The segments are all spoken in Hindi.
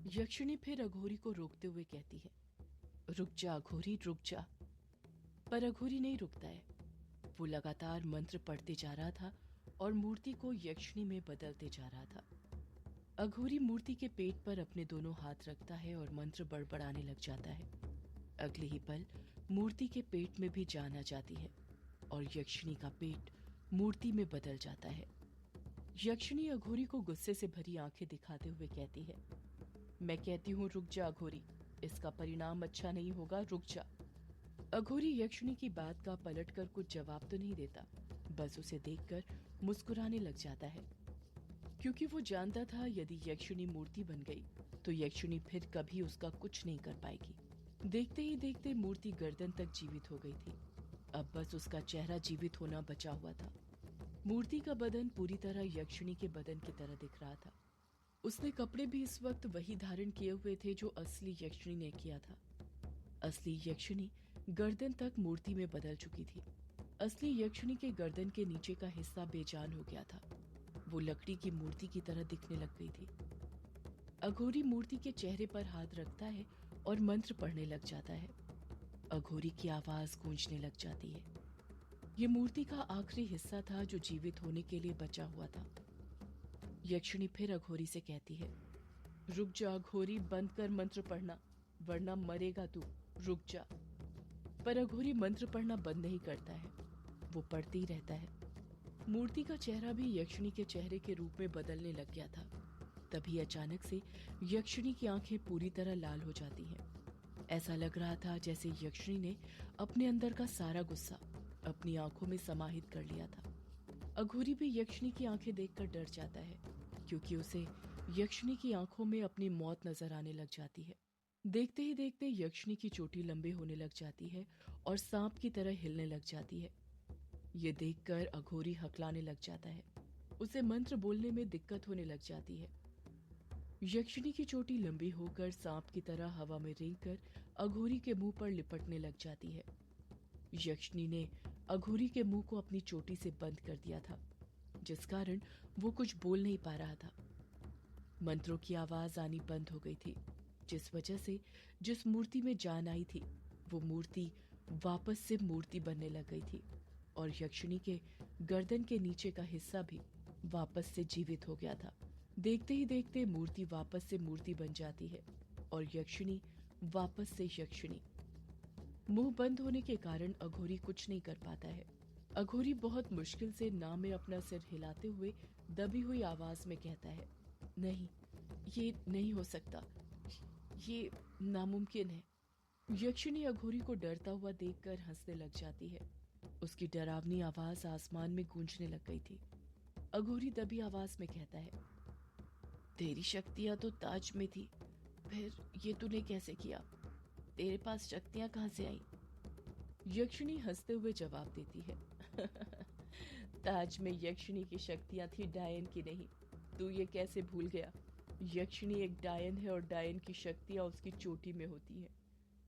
यक्षिणी फिर अघोरी को रोकते हुए कहती है, रुक जा अघोरी, रुक जा। पर अघोरी नहीं रुकता है। वो लगातार मंत्र पढ़ते जा रहा था और मूर्ति को यक्षिणी में बदलते जा रहा था। अघोरी मूर्ति के पेट पर अपने दोनों हाथ रखता है और मंत्र बड़बड़ाने लग जाता है। अगले ही पल मूर्ति के पेट में भी जान आ जाती है और यक्षिणी का पेट मूर्ति में बदल जाता है। यक्षिणी अघोरी को गुस्से से भरी आंखें दिखाते हुए कहती है, मैं कहती हूँ रुक जा अघोरी, इसका परिणाम अच्छा नहीं होगा, रुक जा। अघोरी यक्षिणी की बात का पलटकर कुछ जवाब तो नहीं देता, बस उसे देखकर मुस्कुराने लग जाता है, क्योंकि वो जानता था यदि यक्षिणी मूर्ति बन गई तो यक्षिणी फिर कभी उसका कुछ नहीं कर पाएगी। देखते ही देखते मूर्ति गर्दन तक जीवित हो गई थी। अब बस उसका चेहरा जीवित होना बचा हुआ था। मूर्ति का बदन पूरी तरह यक्षिणी के बदन की तरह दिख रहा था। उसने कपड़े भी इस वक्त वही धारण किए हुए थे जो असली यक्षिणी ने किया था। असली यक्षिणी गर्दन तक मूर्ति में बदल चुकी थी। असली यक्षिणी के गर्दन के नीचे का हिस्सा बेजान हो गया था। वो लकड़ी की मूर्ति की तरह दिखने लग गई थी। अघोरी मूर्ति के चेहरे पर हाथ रखता है और मंत्र पढ़ने लग जाता है। अघोरी की आवाज गूंजने लग जाती है। ये मूर्ति का आखिरी हिस्सा था जो जीवित होने के लिए बचा हुआ था। यक्षिणी फिर अघोरी से कहती है, रुक जा अघोरी, बंद कर मंत्र पढ़ना, वरना मरेगा तू, रुक जा। पर अघोरी मंत्र पढ़ना बंद नहीं करता है, वो पढ़ते ही रहता है। मूर्ति का चेहरा भी यक्षिणी के चेहरे के रूप में बदलने लग गया था। तभी अचानक से यक्षिणी की आंखें पूरी तरह लाल हो जाती हैं। ऐसा लग रहा था जैसे यक्षिणी ने अपने अंदर का सारा गुस्सा अपनी आंखों में समाहित कर लिया था। अघोरी भी यक्षिणी की आंखें देखकर डर जाता है, क्योंकि उसे यक्षिणी की आंखों में अपनी मौत नजर आने लग जाती है। देखते ही देखते यक्षिणी की चोटी लंबी होने लग जाती है और सांप की तरह हिलने लग जाती है। ये देखकर अघोरी हकलाने लग जाता है। उसे मंत्र बोलने में दिक्कत होने लग जाती है। यक्षिणी की चोटी लंबी होकर सांप की तरह हवा में रेंगकर अघोरी के मुंह पर लिपटने लग जाती है। यक्षिणी ने अघोरी के मुंह को अपनी चोटी से बंद कर दिया था, जिस कारण वो कुछ बोल नहीं पा रहा था। मंत्रों की आवाज आनी बंद हो गई थी, जिस वजह से जिस मूर्ति में जान आई थी वो मूर्ति वापस से मूर्ति बनने लग गई थी और यक्षिणी के गर्दन के नीचे का हिस्सा भी वापस से जीवित हो गया था। देखते ही देखते मूर्ति वापस से मूर्ति बन जाती है और यक्षिणी वापस से यक्षिणी। मुंह बंद होने के कारण अघोरी कुछ नहीं कर पाता है। अघोरी बहुत मुश्किल से ना में अपना सिर हिलाते हुए दबी हुई आवाज में कहता है, नहीं, ये नहीं हो सकता, ये नामुमकिन है। यक्षिणी अघोरी को डरता हुआ देखकर हंसने लग जाती है। उसकी डरावनी आवाज आसमान में गूंजने लग गई थी। अघोरी दबी आवाज में कहता है, तेरी शक्तियां तो ताज में थी, फिर ये तूने कैसे किया? तेरे पास शक्तियां कहां से आई? यक्षिणी हंसते हुए जवाब देती है, ताज में यक्षिणी की शक्तियां थी, डायन की नहीं। तू ये कैसे भूल गया? यक्षिणी एक डायन है और डायन की शक्तियां उसकी चोटी में होती हैं।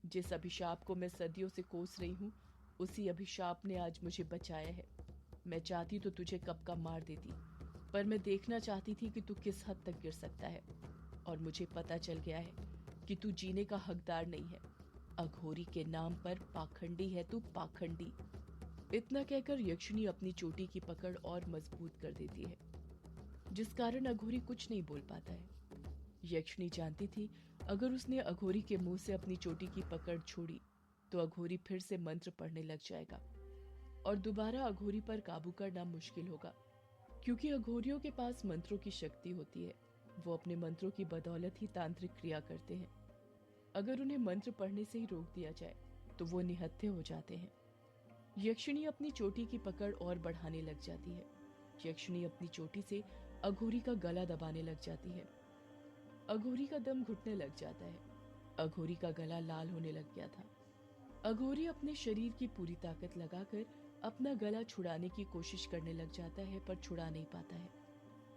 जिस अभिशाप को मैं सदियों से कोस रही हूँ, उसी अभिशाप ने आज मुझे बचाया है। मैं चाहती तो तुझे कब का मार देती, पर मैं देखना चाहती थी कि तू किस हद तक गिर सकता है, और मुझे पता चल गया है कि तू जीने का हकदार नहीं है। अघोरी के नाम पर पाखंडी है तू, पाखंडी। इतना कहकर यक्षिणी अपनी चोटी की पकड़ और मजबूत कर देती है, जिस कारण अघोरी कुछ नहीं बोल पाता है। यक्षिणी जानती थी अगर उसने अघोरी के मुंह से अपनी चोटी की पकड़ छोड़ी तो अघोरी फिर से मंत्र पढ़ने लग जाएगा और दोबारा अघोरी पर काबू करना मुश्किल होगा, क्योंकि अघोरियों के पास मंत्रों की शक्ति होती है। वो अपने मंत्रों की बदौलत ही तांत्रिक क्रिया करते हैं। अगर उन्हें मंत्र पढ़ने से ही रोक दिया जाए तो वो निहत्थे हो जाते हैं। यक्षिणी अपनी चोटी की पकड़ और बढ़ाने लग जाती है। यक्षिणी अपनी चोटी से अघोरी का गला दबाने लग जाती है। अघोरी का दम घुटने लग जाता है। अघोरी का गला लाल होने लग गया था। अघोरी अपने शरीर की पूरी ताकत लगाकर अपना गला छुड़ाने की कोशिश करने लग जाता है, पर छुड़ा नहीं पाता है।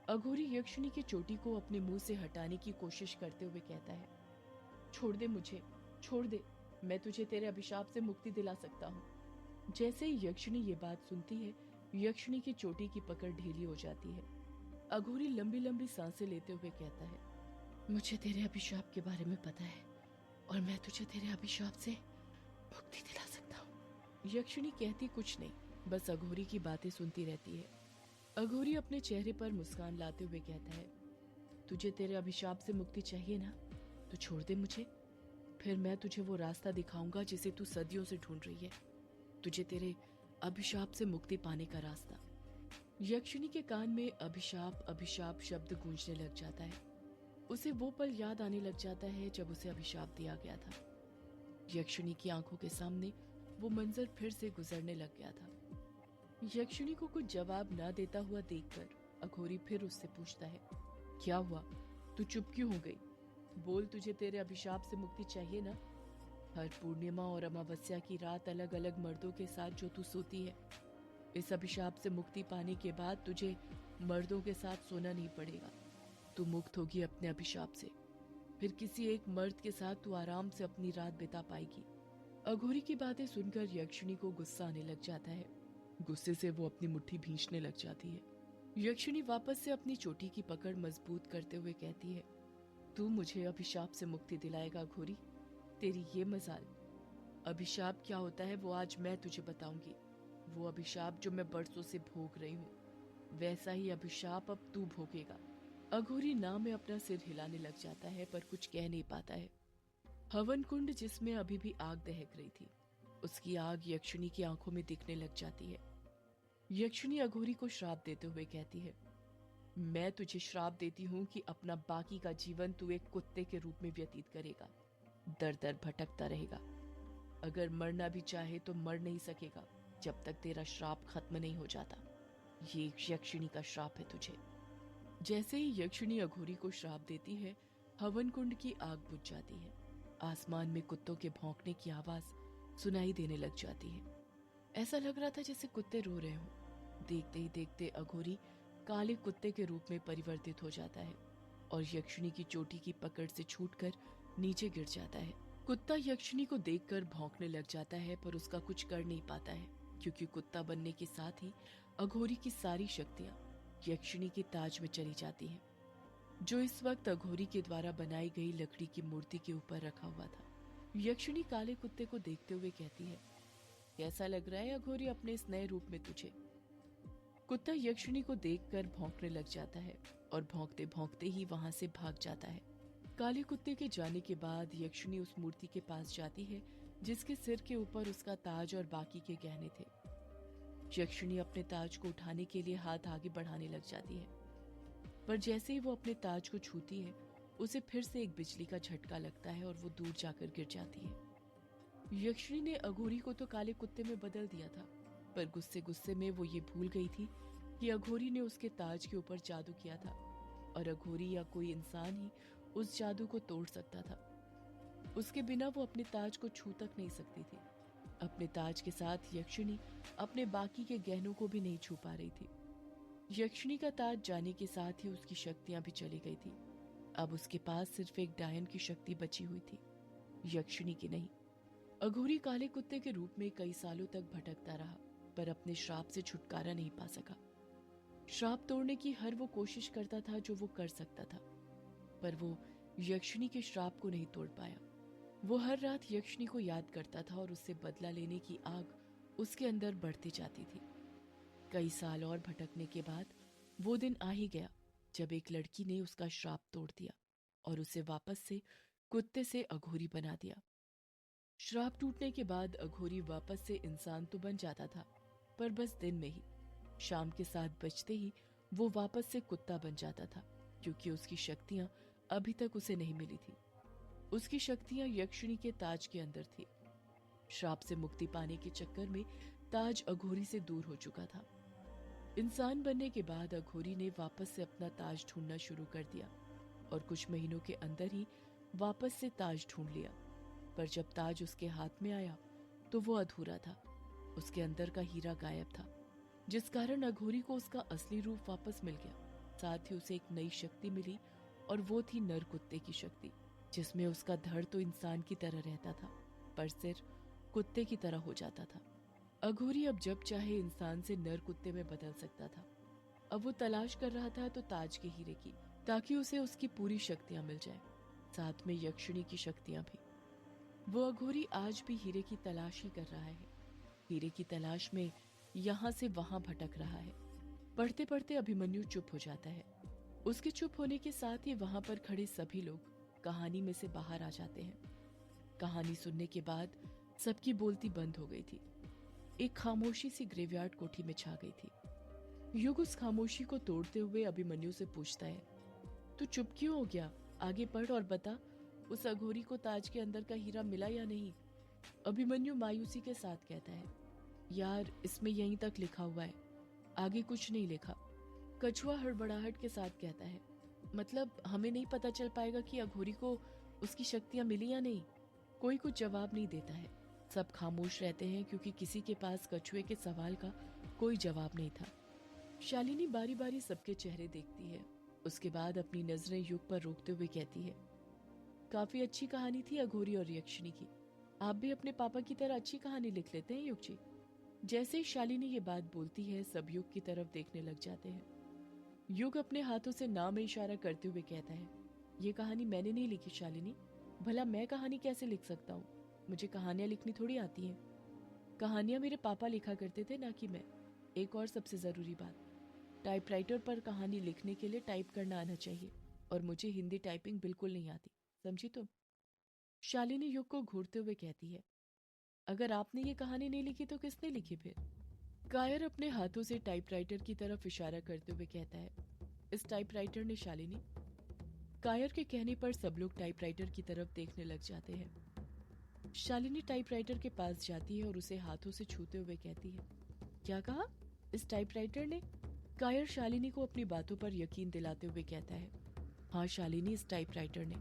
अघोरी यक्षिणी की चोटी को अपने मुंह से हटाने की कोशिश करते हुए कहता है, छोड़ दे मुझे, छोड़ दे, मैं तुझे तेरे अभिशाप से मुक्ति दिला सकता हूँ। जैसे ही यक्षिणी ये बात सुनती है, यक्षिणी की चोटी की पकड़ ढीली हो जाती है। अघोरी लंबी लंबी सांसें लेते हुए कहता है, मुझे तेरे अभिशाप के बारे में पता है और मैं तुझे तेरे अभिशाप से मुक्ति दिला सकता हूँ। यक्षिणी कहती कुछ नहीं, बस अघोरी की बातें सुनती रहती है। अघोरी अपने चेहरे पर मुस्कान लाते हुए कहता है, तुझे तेरे अभिशाप से मुक्ति चाहिए ना, तो छोड़ दे मुझे, फिर मैं तुझे वो रास्ता दिखाऊंगा जिसे तू सदियों से ढूंढ रही है, तुझे तेरे अभिशाप से मुक्ति पाने का रास्ता। यक्षिणी के कान में अभिशाप अभिशाप शब्द गूंजने लग जाता है। उसे वो पल याद आने लग जाता है जब उसे अभिशाप दिया गया था। यक्षिणी की आंखों के सामने वो मंजर फिर से गुजरने लग गया था। यक्षिणी को कुछ जवाब ना देता हुआ देखकर अघोरी फिर उससे पूछता है, क्या हुआ, तू चुप क्यों हो गई? बोल, तुझे तेरे अभिशाप से मुक्ति चाहिए ना? हर पूर्णिमा और अमावस्या की रात अलग अलग मर्दों के साथ जो तू सोती है, इस अभिशाप से मुक्ति पाने के बाद तुझे मर्दों के साथ सोना नहीं पड़ेगा। तू मुक्त होगी अपने अभिशाप से, फिर किसी एक मर्द के साथ तू आराम से अपनी रात बिता पाएगी। अघोरी की बातें सुनकर यक्षिणी को गुस्सा आने लग जाता है। गुस्से से वो अपनी मुट्ठी भींचने लग जाती है। यक्षिणी वापस से अपनी चोटी की पकड़ मजबूत करते हुए कहती है, तू मुझे अभिशाप से मुक्ति दिलाएगा अघोरी, तेरी ये मजाल। अभिशाप क्या होता है वो आज मैं तुझे बताऊंगी। वो अभिशाप जो मैं बरसों से भोग रही हूँ, वैसा ही अभिशाप अब तू भोगेगा। अघोरी ना में अपना सिर हिलाने लग जाता है पर कुछ कह नहीं पाता है। हवन कुंड जिसमें अभी भी आग दहक रही थी, उसकी आग यक्षिणी की आंखों में दिखने लग जाती है। यक्षिणी अघोरी को श्राप देते हुए कहती है, मैं तुझे श्राप देती हूँ कि अपना बाकी का जीवन तू एक कुत्ते के रूप में व्यतीत करेगा, दर दर भटकता रहेगा। अगर मरना भी चाहे तो मर नहीं सकेगा जब तक तेरा श्राप खत्म नहीं हो जाता। ये यक्षिणी का श्राप है तुझे। जैसे ही यक्षिणी अघोरी को श्राप देती है, हवन कुंड की आग बुझ जाती है। आसमान में कुत्तों के भौंकने की आवाज सुनाई देने लग जाती है। ऐसा लग रहा था जैसे कुत्ते रो रहे हों। देखते ही देखते अघोरी काले कुत्ते के रूप में परिवर्तित हो जाता है और यक्षिणी की चोटी की पकड़ से छूटकर नीचे गिर जाता है। कुत्ता यक्षिणी को देखकर भौंकने लग जाता है पर उसका कुछ कर नहीं पाता है, क्योंकि कुत्ता बनने के साथ ही अघोरी की सारी शक्तियां यक्षिणी के ताज में चली जाती हैं, जो इस वक्त अघोरी के द्वारा बनाई गई लकड़ी की मूर्ति के ऊपर रखा हुआ था। यक्षिणी काले कुत्ते को देखते हुए कहती है, कैसा लग रहा है अघोरी अपने इस नए रूप में तुझे? कुत्ता यक्षिणी को देखकर भौंकने लग जाता है और भौंकते भौंकते ही वहां से भाग जाता है। काले कुत्ते के जाने के बाद यक्षिणी उस मूर्ति के पास जाती है जिसके सिर के ऊपर उसका ताज और बाकी के गहने थे। यक्षिणी अपने ताज को उठाने के लिए हाथ आगे बढ़ाने लग जाती है, पर जैसे ही वो अपने ताज को छूती है, उसे फिर से एक बिजली का झटका लगता है और वो दूर जाकर गिर जाती है। यक्षिणी ने अघोरी को तो काले कुत्ते में बदल दिया था, पर गुस्से गुस्से में वो ये भूल गई थी कि अघोरी ने उसके ताज के ऊपर जादू किया था और अघोरी या कोई इंसान ही उस जादू को तोड़ सकता था। उसके बिना वो अपने ताज को छू तक नहीं सकती थी। अपने ताज के साथ यक्षिणी अपने बाकी के गहनों को भी नहीं छू पा रही थी। यक्षिणी का ताज जाने के साथ ही उसकी शक्तियां भी चली गई थी। अब उसके पास सिर्फ एक डायन की शक्ति बची हुई थी, यक्षिणी की नहीं। अघोरी काले कुत्ते के रूप में कई सालों तक भटकता रहा, पर अपने श्राप से छुटकारा नहीं पा सका। श्राप तोड़ने की हर वो कोशिश करता था जो वो कर सकता था, पर वो यक्षिणी के श्राप को नहीं तोड़ पाया। वो हर रात यक्षिणी को याद करता था और उससे बदला लेने की आग उसके अंदर बढ़ती जाती थी। कई साल और भटकने के बाद वो दिन आ ही गया जब एक लड़की ने उसका श्राप तोड़ दिया और उसे वापस से कुत्ते से अघोरी बना दिया। श्राप टूटने के बाद अघोरी वापस से इंसान तो बन जाता था, पर बस दिन में ही। शाम के 7 बजते ही वो वापस से कुत्ता बन जाता था, क्योंकि उसकी शक्तियां अभी तक उसे नहीं मिली थी। उसकी शक्तियां यक्षिणी के ताज के अंदर थी। श्राप से मुक्ति पाने के चक्कर में ताज अघोरी से दूर हो चुका था। इंसान बनने के बाद अघोरी ने वापस से अपना ताज ढूंढना शुरू कर दिया और कुछ महीनों के अंदर ही वापस से ताज ढूंढ लिया। पर जब ताज उसके हाथ में आया तो वो अधूरा था। उसके अंदर का हीरा गायब था, जिस कारण अघोरी को उसका असली रूप वापस मिल गया। साथ ही उसे एक नई शक्ति मिली और वो थी नर कुत्ते की शक्ति, जिसमें उसका धड़ तो इंसान की तरह रहता था, पर सिर कुत्ते की तरह हो जाता था। अघोरी अब जब चाहे इंसान से नर कुत्ते में बदल सकता था। अब वो तलाश कर रहा था तो ताज के हीरे की, ताकि उसे उसकी पूरी शक्तियां मिल जाए, साथ में यक्षिणी की शक्तियां भी। वो अघोरी आज भी हीरे की तलाश ही कर रहा है। हीरे की तलाश में यहाँ से वहां भटक रहा है। पढ़ते पढ़ते अभिमन्यु चुप हो जाता है। उसके चुप होने के साथ ही वहां पर खड़े सभी लोग कहानी में से बाहर आ जाते हैं। कहानी सुनने के बाद सबकी बोलती बंद हो गई थी। एक खामोशी सी ग्रेवयार्ड कोठी में छा गई थी। युग उस खामोशी को तोड़ते हुए अभिमन्यु से पूछता है, तू चुप क्यों हो गया? आगे पढ़ और बता, उस अघोरी को ताज के अंदर का हीरा मिला या नहीं? अभिमन्यु मायूसी के साथ कहता है, यार इसमें यहीं तक लिखा हुआ है, आगे कुछ नहीं लिखा। कछुआ हड़बड़ाहट के साथ कहता है, मतलब हमें नहीं पता चल पाएगा कि अघोरी को उसकी शक्तियां मिली या नहीं? कोई कुछ जवाब नहीं देता है। सब खामोश रहते हैं क्योंकि किसी के पास कछुए के सवाल का कोई जवाब नहीं था। शालिनी बारी बारी सबके चेहरे देखती है। उसके बाद अपनी नजरें युग पर रोकते हुए कहती है, काफी अच्छी कहानी थी अघोरी और यक्षिणी की। आप भी अपने पापा की तरह अच्छी कहानी लिख लेते हैं युग जी। जैसे ही शालिनी ये बात बोलती है, सब युग की तरफ देखने लग जाते हैं। युग अपने हाथों से ना में इशारा करते हुए कहता है, ये कहानी मैंने नहीं लिखी शालिनी। भला मैं कहानी कैसे लिख सकता हूँ? मुझे कहानियां लिखनी थोड़ी आती हैं। कहानियां मेरे पापा लिखा करते थे, ना कि मैं। एक और सबसे जरूरी बात, टाइपराइटर पर कहानी लिखने के लिए टाइप करना आना चाहिए, और मुझे हिंदी टाइपिंग बिल्कुल नहीं आती, समझी तुम? शालिनी युग को घूरते हुए कहती है, अगर आपने ये कहानी नहीं लिखी तो किसने लिखी फिर? कायर अपने हाथों से टाइपराइटर की तरफ इशारा करते हुए कहता है, इस टाइपराइटर ने शालिनी। कायर के कहने पर सब लोग टाइपराइटर की तरफ देखने लग जाते हैं। शालिनी टाइपराइटर के पास जाती है और उसे हाथों से छूते हुए कहती है, क्या कहा? इस टाइपराइटर ने? कायर शालिनी को अपनी बातों पर यकीन दिलाते हुए कहता है, हाँ शालिनी, इस टाइपराइटर ने।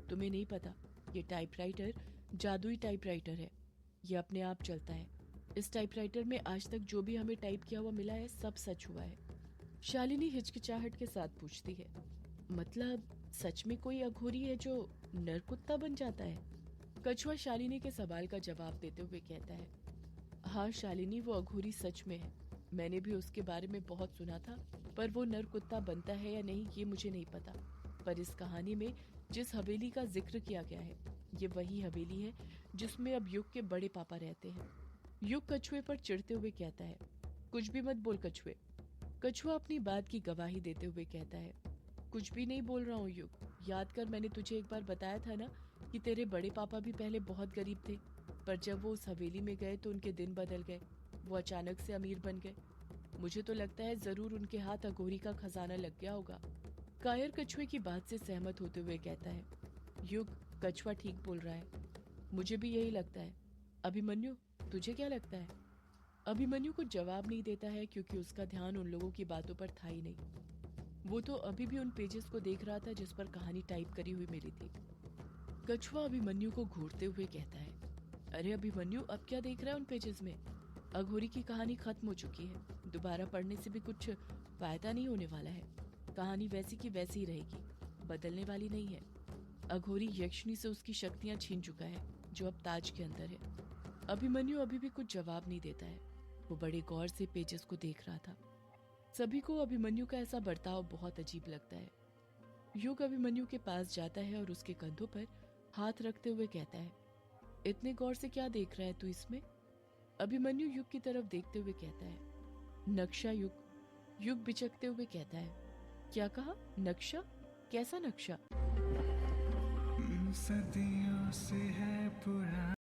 तुम्हें नहीं पता, ये टाइपराइटर जादुई टाइपराइटर है। ये अपने आप चलता है। इस टाइपराइटर में आज तक जो भी हमें टाइप किया हुआ मिला है, सब सच हुआ है। शालिनी हिचकिचाहट के साथ पूछती है, मतलब सच में कोई अघोरी है जो नर कुत्ता बन जाता है? कछुआ शालिनी के सवाल का जवाब देते हुए कहता है, हाँ शालिनी, वो अघोरी सच में है। मैंने भी उसके बारे में बहुत सुना था, पर वो नर कुत्ता बनता है या नहीं ये मुझे नहीं पता। पर इस कहानी में जिस हवेली का जिक्र किया गया है, ये वही हवेली है जिसमें अब युग के बड़े पापा रहते हैं। युग कछुए पर चिढ़ते हुए कहता है, कुछ भी मत बोल कछुए। कछुआ अपनी बात की गवाही देते हुए कहता है, कुछ भी नहीं बोल रहा हूँ युग। याद कर, मैंने तुझे एक बार बताया था ना कि तेरे बड़े पापा भी पहले बहुत गरीब थे, पर जब वो उस हवेली में गए तो उनके दिन बदल गए। वो अचानक से अमीर बन गए। मुझे तो लगता है जरूर उनके हाथ अघोरी का खजाना लग गया होगा। कायर कछुए की बात से सहमत होते हुए कहता है, युग, कछुआ ठीक बोल रहा है, मुझे भी यही लगता है। अभिमन्यु, तुझे क्या लगता है? अभिमन्यु कुछ जवाब नहीं देता है क्योंकि उसका ध्यान उन लोगों की बातों पर था ही नहीं। वो तो अभी भी उन पेजेस को देख रहा था जिस पर कहानी टाइप करी हुई मिली थी। कछुआ अभिमन्यु को घूरते हुए कहता है, अरे अभिमन्यु, अब क्या देख रहा है उन पेजेस में? अघोरी की कहानी खत्म हो चुकी है, दोबारा पढ़ने से भी कुछ फायदा नहीं होने वाला है। कहानी वैसी की वैसी ही रहेगी, बदलने वाली नहीं है। अघोरी यक्षिणी से उसकी शक्तियां छीन चुका है, जो अब ताज के अंदर है। अभिमन्यु अभी भी कुछ जवाब नहीं देता है। वो बड़े गौर से पेजेस को देख रहा था। सभी को अभिमन्यु का ऐसा बर्ताव बहुत अजीब लगता है। युग अभिमन्यु के पास जाता है और उसके कंधों पर हाथ रखते हुए कहता है, इतने गौर से क्या देख रहा है तू इसमें? अभिमन्यु युग की तरफ देखते हुए कहता है, नक्शा युग। युग बिचकते हुए कहता है, क्या कहा? नक्शा? कैसा नक्शा? सदियों से है पुराना